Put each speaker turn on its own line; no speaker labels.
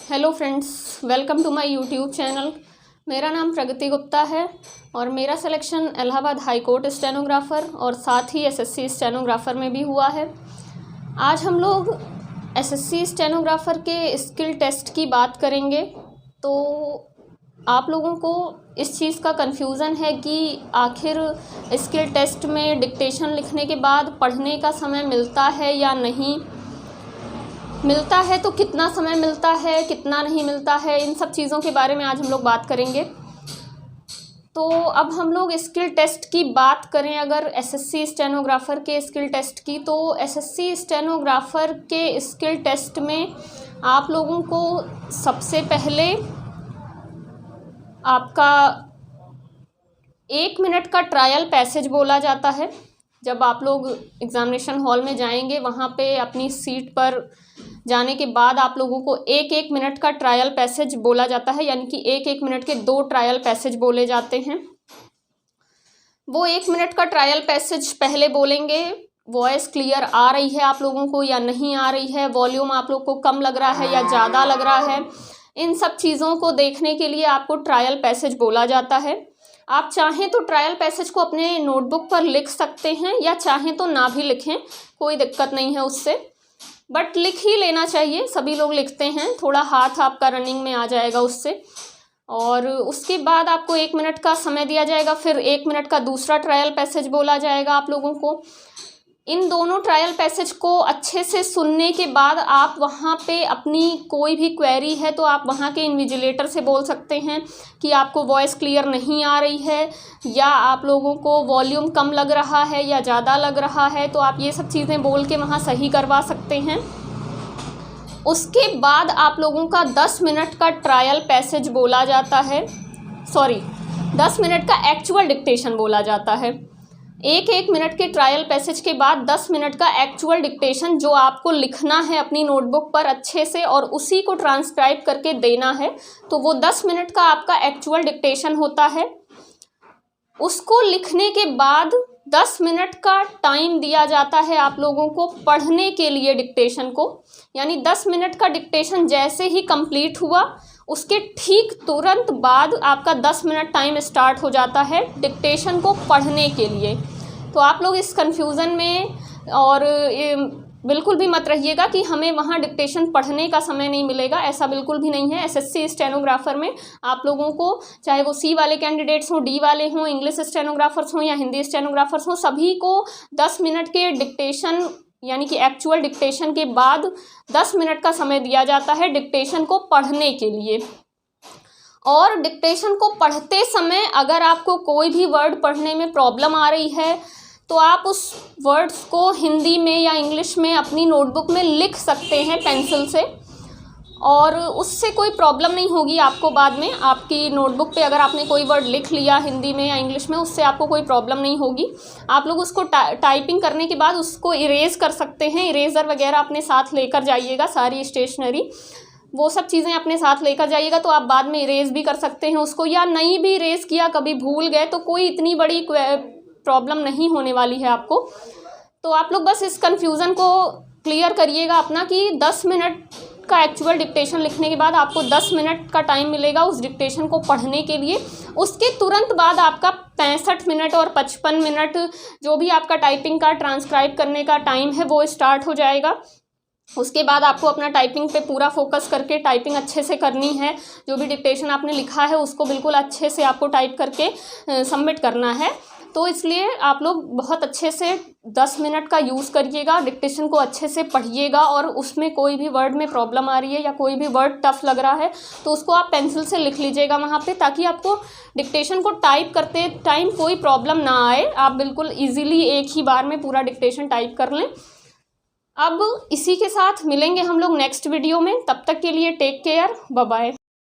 Hello friends, welcome to my YouTube channel. मेरा नाम प्रगति गुप्ता है और मेरा selection Allahabad high court stenographer और साथ ही एसएससी स्टेनोग्राफ़र में भी हुआ है। आज हम लोग एसएससी स्टेनोग्राफ़र के स्किल टेस्ट की बात करेंगे। तो आप लोगों को इस चीज़ का कन्फ्यूज़न है कि आखिर स्किल टेस्ट में डिक्टेशन लिखने के बाद पढ़ने का समय मिलता है या नहीं मिलता है, तो कितना समय मिलता है, कितना नहीं मिलता है, इन सब चीज़ों के बारे में आज हम लोग बात करेंगे। तो अब हम लोग स्किल टेस्ट की बात करें अगर एसएससी स्टेनोग्राफ़र के स्किल टेस्ट की, तो एसएससी स्टेनोग्राफ़र के स्किल टेस्ट में आप लोगों को सबसे पहले आपका 1 मिनट का ट्रायल पैसेज बोला जाता है। जब आप लोग एग्ज़ामिनेशन हॉल में जाएंगे, वहाँ पे अपनी सीट पर जाने के बाद आप लोगों को 1-1 मिनट का ट्रायल पैसेज बोला जाता है, यानी कि 1-1 मिनट के 2 ट्रायल पैसेज बोले जाते हैं। वो 1 मिनट का ट्रायल पैसेज पहले बोलेंगे, वॉइस क्लियर आ रही है आप लोगों को या नहीं आ रही है, वॉल्यूम आप लोग को कम लग रहा है या ज़्यादा लग रहा है, इन सब चीज़ों को देखने के लिए आपको ट्रायल पैसेज बोला जाता है। आप चाहें तो ट्रायल पैसेज को अपने नोटबुक पर लिख सकते हैं या चाहें तो ना भी लिखें, कोई दिक्कत नहीं है उससे, बट लिख ही लेना चाहिए। सभी लोग लिखते हैं, थोड़ा हाथ आपका रनिंग में आ जाएगा उससे। और उसके बाद आपको 1 मिनट का समय दिया जाएगा, फिर 1 मिनट का दूसरा ट्रायल पैसेज बोला जाएगा आप लोगों को। इन दोनों ट्रायल पैसेज को अच्छे से सुनने के बाद आप वहाँ पे अपनी कोई भी क्वेरी है तो आप वहाँ के इन्विजिलेटर से बोल सकते हैं कि आपको वॉइस क्लियर नहीं आ रही है या आप लोगों को वॉल्यूम कम लग रहा है या ज़्यादा लग रहा है, तो आप ये सब चीज़ें बोल के वहाँ सही करवा सकते हैं। उसके बाद आप लोगों का 10 मिनट का ट्रायल पैसेज बोला जाता है, 10 मिनट का एक्चुअल डिक्टेशन बोला जाता है। 1-1 मिनट के ट्रायल पैसेज के बाद 10 मिनट का एक्चुअल डिक्टेशन जो आपको लिखना है अपनी नोटबुक पर अच्छे से और उसी को ट्रांसक्राइब करके देना है, तो वो 10 मिनट का आपका एक्चुअल डिक्टेशन होता है। उसको लिखने के बाद 10 मिनट का टाइम दिया जाता है आप लोगों को पढ़ने के लिए डिक्टेशन को, यानी 10 मिनट का डिक्टेशन जैसे ही कंप्लीट हुआ उसके ठीक तुरंत बाद आपका 10 मिनट टाइम स्टार्ट हो जाता है डिक्टेशन को पढ़ने के लिए। तो आप लोग इस कन्फ्यूज़न में और बिल्कुल भी मत रहिएगा कि हमें वहाँ डिक्टेशन पढ़ने का समय नहीं मिलेगा, ऐसा बिल्कुल भी नहीं है। एसएससी स्टेनोग्राफ़र में आप लोगों को, चाहे वो सी वाले कैंडिडेट्स हों, डी वाले हों, इंग्लिश स्टेनोग्राफ़र्स हों या हिंदी स्टेनोग्राफ़र्स हों, सभी को 10 मिनट के डिक्टेशन यानी कि एक्चुअल डिक्टेशन के बाद 10 मिनट का समय दिया जाता है डिक्टेशन को पढ़ने के लिए। और डिक्टेशन को पढ़ते समय अगर आपको कोई भी वर्ड पढ़ने में प्रॉब्लम आ रही है तो आप उस वर्ड्स को हिंदी में या इंग्लिश में अपनी नोटबुक में लिख सकते हैं पेंसिल से, और उससे कोई प्रॉब्लम नहीं होगी आपको। बाद में आपकी नोटबुक पे अगर आपने कोई वर्ड लिख लिया हिंदी में या इंग्लिश में, उससे आपको कोई प्रॉब्लम नहीं होगी। आप लोग उसको टाइपिंग करने के बाद उसको इरेज कर सकते हैं। इरेज़र वगैरह अपने साथ लेकर जाइएगा, सारी स्टेशनरी वो सब चीज़ें अपने साथ लेकर जाइएगा, तो आप बाद में इरेज भी कर सकते हैं उसको, या नहीं भी इरेज किया, कभी भूल गए तो कोई इतनी बड़ी प्रॉब्लम नहीं होने वाली है आपको। तो आप लोग बस इस कन्फ्यूज़न को क्लियर करिएगा अपना कि 10 मिनट का एक्चुअल डिक्टेशन लिखने के बाद आपको 10 मिनट का टाइम मिलेगा उस डिक्टेशन को पढ़ने के लिए। उसके तुरंत बाद आपका 65 मिनट और 55 मिनट जो भी आपका टाइपिंग का ट्रांसक्राइब करने का टाइम है वो स्टार्ट हो जाएगा। उसके बाद आपको अपना टाइपिंग पे पूरा फोकस करके टाइपिंग अच्छे से करनी है। जो भी डिक्टेशन आपने लिखा है उसको बिल्कुल अच्छे से आपको टाइप करके सबमिट करना है। तो इसलिए आप लोग बहुत अच्छे से 10 मिनट का यूज़ करिएगा, डिक्टेशन को अच्छे से पढ़िएगा, और उसमें कोई भी वर्ड में प्रॉब्लम आ रही है या कोई भी वर्ड टफ लग रहा है तो उसको आप पेंसिल से लिख लीजिएगा वहाँ पे, ताकि आपको डिक्टेशन को टाइप करते टाइम कोई प्रॉब्लम ना आए। आप बिल्कुल ईजीली एक ही बार में पूरा डिक्टेशन टाइप कर लें। अब इसी के साथ मिलेंगे हम लोग नेक्स्ट वीडियो में, तब तक के लिए टेक केयर, बाय बाय।